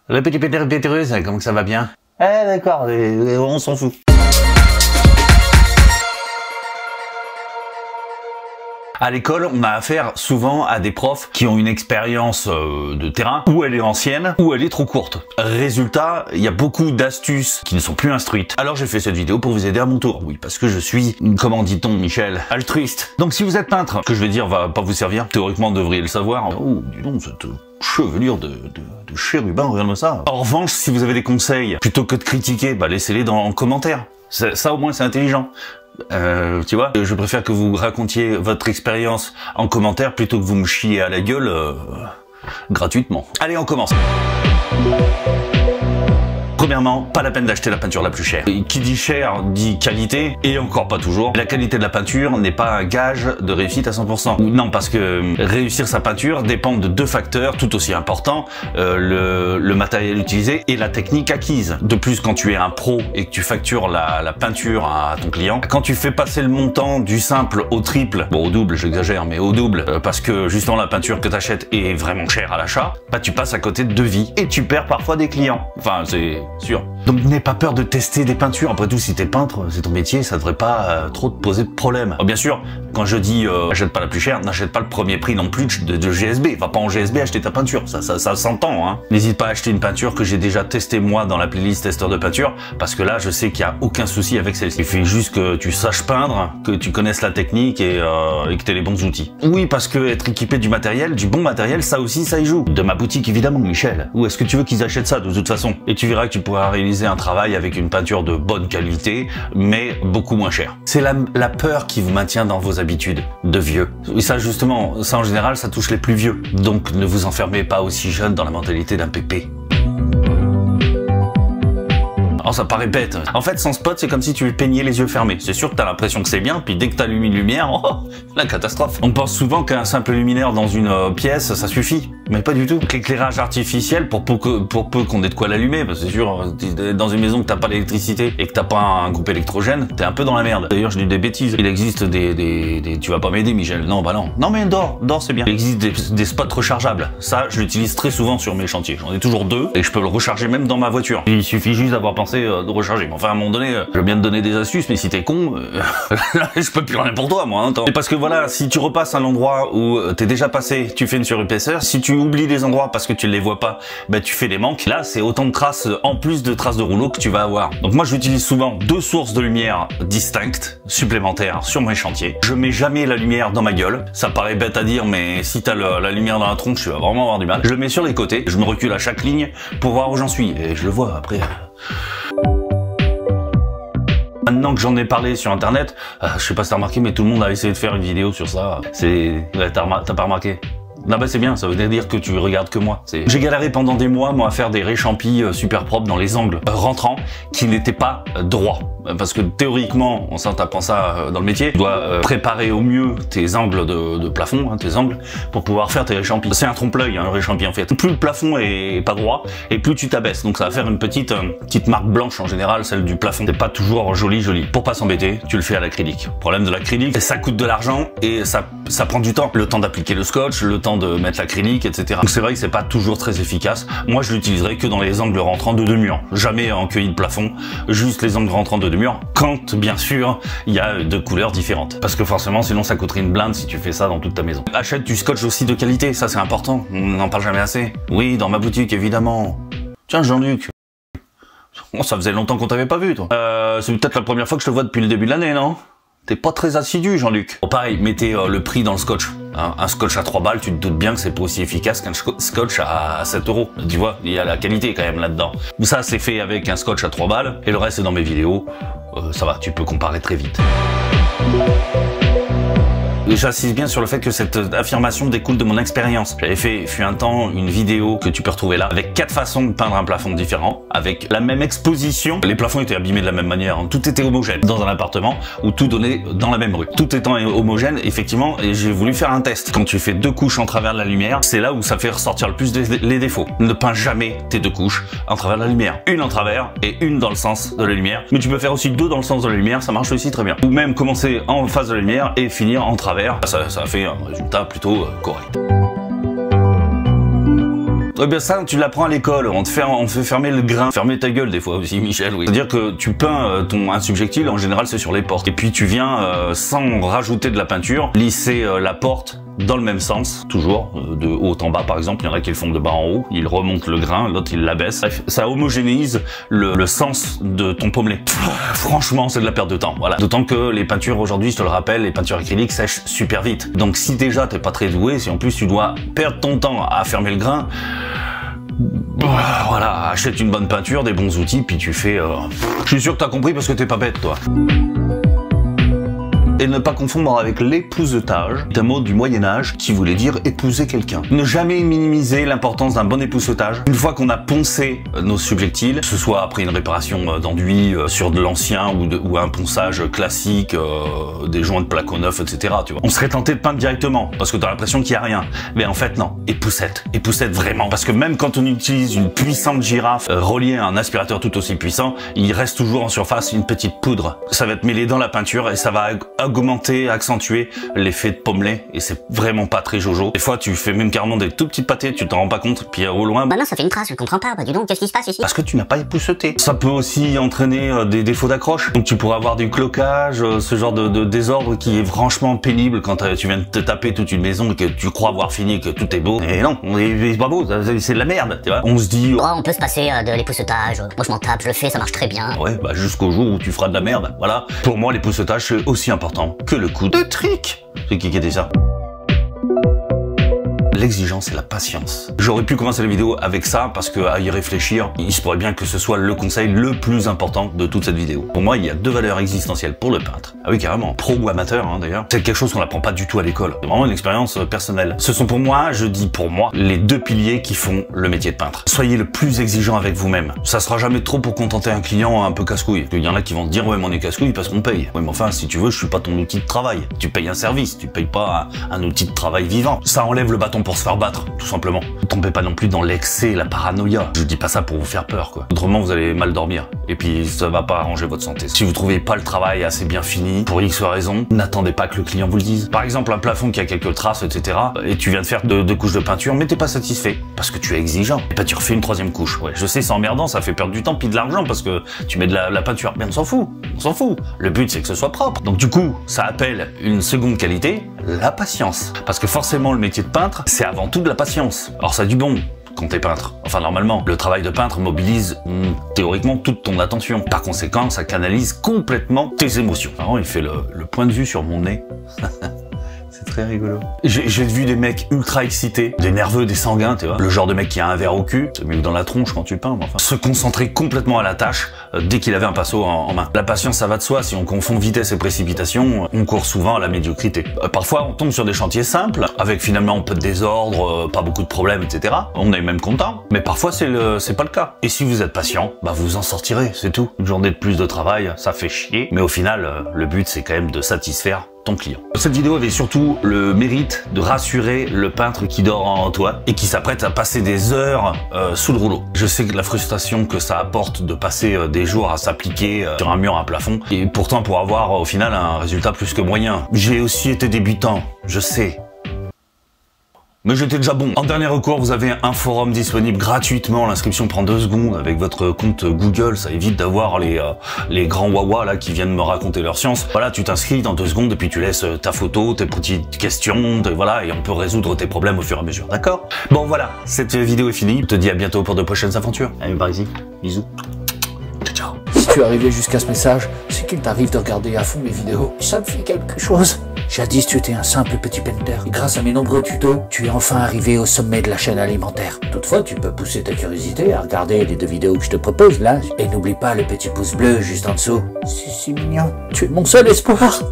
Le petit pétérus, comment que ça va bien? Ah d'accord, on s'en fout. À l'école, on a affaire souvent à des profs qui ont une expérience de terrain, ou elle est ancienne, ou elle est trop courte. Résultat, il y a beaucoup d'astuces qui ne sont plus instruites. Alors j'ai fait cette vidéo pour vous aider à mon tour. Oui, parce que je suis, comment dit-on, Michel, altruiste. Donc si vous êtes peintre, ce que je vais dire va pas vous servir. Théoriquement, vous devriez le savoir. Oh, dis donc, cette chevelure de chérubin, regarde-moi ça. En revanche, si vous avez des conseils, plutôt que de critiquer, bah laissez-les en commentaire. Ça au moins c'est intelligent. Tu vois, je préfère que vous racontiez votre expérience en commentaire plutôt que vous me chiez à la gueule gratuitement. Allez, on commence. Premièrement, pas la peine d'acheter la peinture la plus chère. Et qui dit cher dit qualité, et encore pas toujours. La qualité de la peinture n'est pas un gage de réussite à 100%. Non, parce que réussir sa peinture dépend de deux facteurs tout aussi importants, le matériel utilisé et la technique acquise. De plus, quand tu es un pro et que tu factures la peinture à ton client, quand tu fais passer le montant du simple au triple, bon au double j'exagère, mais au double, parce que justement la peinture que tu achètes est vraiment chère à l'achat, bah tu passes à côté de devis et tu perds parfois des clients. Enfin, c'est sûr. Donc n'aie pas peur de tester des peintures. Après tout, si t'es peintre, c'est ton métier, ça devrait pas trop te poser de problème. Bien sûr, quand je dis achète pas la plus chère, n'achète pas le premier prix non plus de GSB. Va pas en GSB acheter ta peinture, ça s'entend. Hein. N'hésite pas à acheter une peinture que j'ai déjà testée moi dans la playlist testeur de peinture, parce que là, je sais qu'il y a aucun souci avec celle-ci. Il fait juste que tu saches peindre, que tu connaisses la technique et que t'aies les bons outils. Oui, parce que être équipé du matériel, du bon matériel, ça aussi, ça y joue. De ma boutique évidemment, Michel. Où est-ce que tu veux qu'ils achètent ça de toute façon? Et tu verras que tu pourras réaliser un travail avec une peinture de bonne qualité, mais beaucoup moins cher. C'est la peur qui vous maintient dans vos habitudes de vieux. Et ça justement, ça en général, ça touche les plus vieux. Donc ne vous enfermez pas aussi jeune dans la mentalité d'un pépé. Alors ça paraît bête. En fait, sans spot, c'est comme si tu peignais les yeux fermés. C'est sûr que t'as l'impression que c'est bien, puis dès que t'allumes une lumière, oh, la catastrophe. On pense souvent qu'un simple luminaire dans une pièce, ça suffit. Mais pas du tout. L'éclairage artificiel, pour peu qu'on ait de quoi l'allumer, parce que c'est sûr, dans une maison que t'as pas l'électricité et que t'as pas un groupe électrogène, t'es un peu dans la merde. D'ailleurs, je dis des bêtises. Il existe tu vas pas m'aider, Michel. Non, bah non. Non, mais dors c'est bien. Il existe des spots rechargeables. Ça, je l'utilise très souvent sur mes chantiers. J'en ai toujours deux, et je peux le recharger même dans ma voiture. Il suffit juste d'avoir pensé de recharger. Mais enfin, à un moment donné, je veux bien te donner des astuces, mais si t'es con, je peux plus rien pour toi, moi. Hein, parce que voilà, si tu repasses à l'endroit où t'es déjà passé, tu fais une surépaisseur. Si tu oublies des endroits parce que tu les vois pas, bah tu fais des manques. Là, c'est autant de traces en plus de traces de rouleau que tu vas avoir. Donc moi, j'utilise souvent deux sources de lumière distinctes, supplémentaires sur mes chantiers. Je mets jamais la lumière dans ma gueule. Ça paraît bête à dire, mais si t'as la lumière dans la tronche, tu vas vraiment avoir du mal. Je le mets sur les côtés. Je me recule à chaque ligne pour voir où j'en suis. Et je le vois après. Maintenant que j'en ai parlé sur internet, je sais pas si t'as remarqué, mais tout le monde a essayé de faire une vidéo sur ça. Ouais, t'as pas remarqué? Là bah c'est bien, ça veut dire que tu regardes que moi. J'ai galéré pendant des mois, moi, à faire des réchampis super propres dans les angles rentrants qui n'étaient pas droits. Parce que théoriquement, en tapant ça dans le métier, tu dois préparer au mieux tes angles de plafond, hein, tes angles, pour pouvoir faire tes réchampis. C'est un trompe-l'œil, hein, un réchampi en fait. Plus le plafond est pas droit, et plus tu t'abaisses. Donc ça va faire une petite marque blanche en général, celle du plafond. C'est pas toujours joli. Pour pas s'embêter, tu le fais à l'acrylique. Le problème de l'acrylique, ça coûte de l'argent et ça prend du temps. Le temps d'appliquer le scotch, le temps de mettre l'acrylique, etc. Donc c'est vrai que c'est pas toujours très efficace. Moi je l'utiliserai que dans les angles rentrants de deux murs. Jamais en cueilli de plafond, juste les angles rentrants de deux murs. Quand, bien sûr, il y a deux couleurs différentes. Parce que forcément, sinon ça coûterait une blinde si tu fais ça dans toute ta maison. Achète du scotch aussi de qualité, ça c'est important. On n'en parle jamais assez. Oui, dans ma boutique, évidemment. Tiens, Jean-Luc. Oh, ça faisait longtemps qu'on t'avait pas vu, toi. C'est peut-être la première fois que je te vois depuis le début de l'année, non? T'es pas très assidu, Jean-Luc. Bon, pareil, mettez le prix dans le scotch. Hein, un scotch à 3 balles, tu te doutes bien que c'est pas aussi efficace qu'un scotch à 7 euros. Tu vois, il y a la qualité quand même là-dedans. Ça, c'est fait avec un scotch à 3 balles, et le reste, c'est dans mes vidéos. Ça va, tu peux comparer très vite. J'insiste bien sur le fait que cette affirmation découle de mon expérience. J'avais fait, fut un temps, une vidéo que tu peux retrouver là, avec 4 façons de peindre un plafond différent, avec la même exposition. Les plafonds étaient abîmés de la même manière, hein. Tout était homogène dans un appartement où tout donnait dans la même rue. Tout étant homogène, effectivement, et j'ai voulu faire un test. Quand tu fais 2 couches en travers de la lumière, c'est là où ça fait ressortir le plus les défauts. Ne peins jamais tes 2 couches en travers de la lumière. Une en travers et une dans le sens de la lumière. Mais tu peux faire aussi 2 dans le sens de la lumière, ça marche aussi très bien. Ou même commencer en face de la lumière et finir en travers. Ça fait un résultat plutôt correct. Eh bien ça, tu l'apprends à l'école, on fait fermer le grain. Fermer ta gueule des fois aussi, Michel, oui. C'est-à-dire que tu peins un subjectile, en général c'est sur les portes. Et puis tu viens, sans rajouter de la peinture, lisser la porte dans le même sens, toujours, de haut en bas par exemple. Il y en a qui le font de bas en haut, ils remontent le grain, l'autre il l'abaisse. Bref, ça homogénéise le sens de ton pommelé. Franchement, c'est de la perte de temps, voilà. D'autant que les peintures aujourd'hui, je te le rappelle, les peintures acryliques sèchent super vite. Donc si déjà t'es pas très doué, si en plus tu dois perdre ton temps à fermer le grain, voilà, achète une bonne peinture, des bons outils, puis tu fais... Je suis sûr que t'as compris parce que t'es pas bête, toi. Et ne pas confondre avec l'épousetage, un mot du Moyen-Âge qui voulait dire épouser quelqu'un. Ne jamais minimiser l'importance d'un bon époussetage. Une fois qu'on a poncé nos subjectiles, que ce soit après une réparation d'enduit sur de l'ancien ou un ponçage classique, des joints de placo neufs, etc. Tu vois. On serait tenté de peindre directement parce que t'as l'impression qu'il y a rien. Mais en fait non, époussette vraiment. Parce que même quand on utilise une puissante girafe reliée à un aspirateur tout aussi puissant, il reste toujours en surface une petite poudre. Ça va être mêlé dans la peinture et ça va augmenter, accentuer l'effet de pommelé et c'est vraiment pas très jojo. Des fois tu fais même carrément des tout petits pâtés, tu t'en rends pas compte, puis au loin... Bah non, ça fait une trace, je comprends pas, bah dis donc, qu'est-ce qui se passe ici? Parce que tu n'as pas épousseté. Ça peut aussi entraîner des défauts d'accroche, donc tu pourras avoir du clocage, ce genre de désordre qui est franchement pénible quand tu viens de te taper toute une maison et que tu crois avoir fini, que tout est beau. Et non, c'est pas beau, c'est de la merde, tu vois. On se dit... Oh, on peut se passer de l'époussetage, moi je m'en tape, je le fais, ça marche très bien. Ouais, bah jusqu'au jour où tu feras de la merde, voilà. Pour moi, l'époussetage c'est aussi important que le coup de trick. C'est qui a dit ça? L'exigence et la patience. J'aurais pu commencer la vidéo avec ça parce que à y réfléchir, il se pourrait bien que ce soit le conseil le plus important de toute cette vidéo. Pour moi, il y a deux valeurs existentielles pour le peintre. Ah oui, carrément. Pro ou amateur, hein, d'ailleurs. C'est quelque chose qu'on n'apprend pas du tout à l'école. C'est vraiment une expérience personnelle. Ce sont pour moi, je dis pour moi, les deux piliers qui font le métier de peintre. Soyez le plus exigeant avec vous-même. Ça sera jamais trop pour contenter un client un peu casse-couille. Il y en a qui vont te dire, ouais, mais on est casse-couille parce qu'on paye. Ouais, mais enfin, si tu veux, je suis pas ton outil de travail. Tu payes un service, tu payes pas un outil de travail vivant. Ça enlève le bâton pour se faire battre, tout simplement. Ne tombez pas non plus dans l'excès, la paranoïa. Je dis pas ça pour vous faire peur, quoi. Autrement, vous allez mal dormir. Et puis, ça va pas arranger votre santé. Si vous trouvez pas le travail assez bien fini, pour X raison, n'attendez pas que le client vous le dise. Par exemple, un plafond qui a quelques traces, etc. Et tu viens de faire deux couches de peinture, mais t'es pas satisfait. Parce que tu es exigeant. Et bah, tu refais une troisième couche. Ouais, je sais, c'est emmerdant, ça fait perdre du temps puis de l'argent parce que tu mets de la peinture. Mais on s'en fout. On s'en fout. Le but, c'est que ce soit propre. Donc, du coup, ça appelle une seconde qualité, la patience. Parce que forcément, le métier de peintre, c'est avant tout de la patience. Alors ça a du bon quand t'es peintre. Enfin normalement, le travail de peintre mobilise théoriquement toute ton attention. Par conséquent, ça canalise complètement tes émotions. Alors il fait le point de vue sur mon nez. C'est très rigolo. J'ai vu des mecs ultra excités, des nerveux, des sanguins, tu vois. Le genre de mec qui a un verre au cul, c'est mieux que dans la tronche quand tu peins, mais enfin. Se concentrer complètement à la tâche dès qu'il avait un pinceau en main. La patience, ça va de soi. Si on confond vitesse et précipitation, on court souvent à la médiocrité. Parfois, on tombe sur des chantiers simples, avec finalement un peu de désordre, pas beaucoup de problèmes, etc. On est même content. Mais parfois, c'est pas le cas. Et si vous êtes patient, bah vous en sortirez, c'est tout. Une journée de plus de travail, ça fait chier. Mais au final, le but, c'est quand même de satisfaire ton client. Cette vidéo avait surtout le mérite de rassurer le peintre qui dort en toi et qui s'apprête à passer des heures sous le rouleau. Je sais que la frustration que ça apporte de passer des jours à s'appliquer sur un mur, un plafond, et pourtant pour avoir au final un résultat plus que moyen. J'ai aussi été débutant, je sais. Mais j'étais déjà bon. En dernier recours, vous avez un forum disponible gratuitement. L'inscription prend 2 secondes. Avec votre compte Google, ça évite d'avoir les grands wawas là qui viennent me raconter leur science. Voilà, tu t'inscris dans 2 secondes et puis tu laisses ta photo, tes petites questions, voilà, et on peut résoudre tes problèmes au fur et à mesure, d'accord? Bon voilà, cette vidéo est finie. Je te dis à bientôt pour de prochaines aventures. Allez, par ici. Bisous. Ciao. Si tu es arrivé jusqu'à ce message, c'est qu'il t'arrive de regarder à fond mes vidéos. Ça me fait quelque chose. Jadis, tu étais un simple petit painter. Et grâce à mes nombreux tutos, tu es enfin arrivé au sommet de la chaîne alimentaire. Toutefois, tu peux pousser ta curiosité à regarder les 2 vidéos que je te propose là. Et n'oublie pas le petit pouce bleu juste en dessous. C'est si mignon. Tu es mon seul espoir.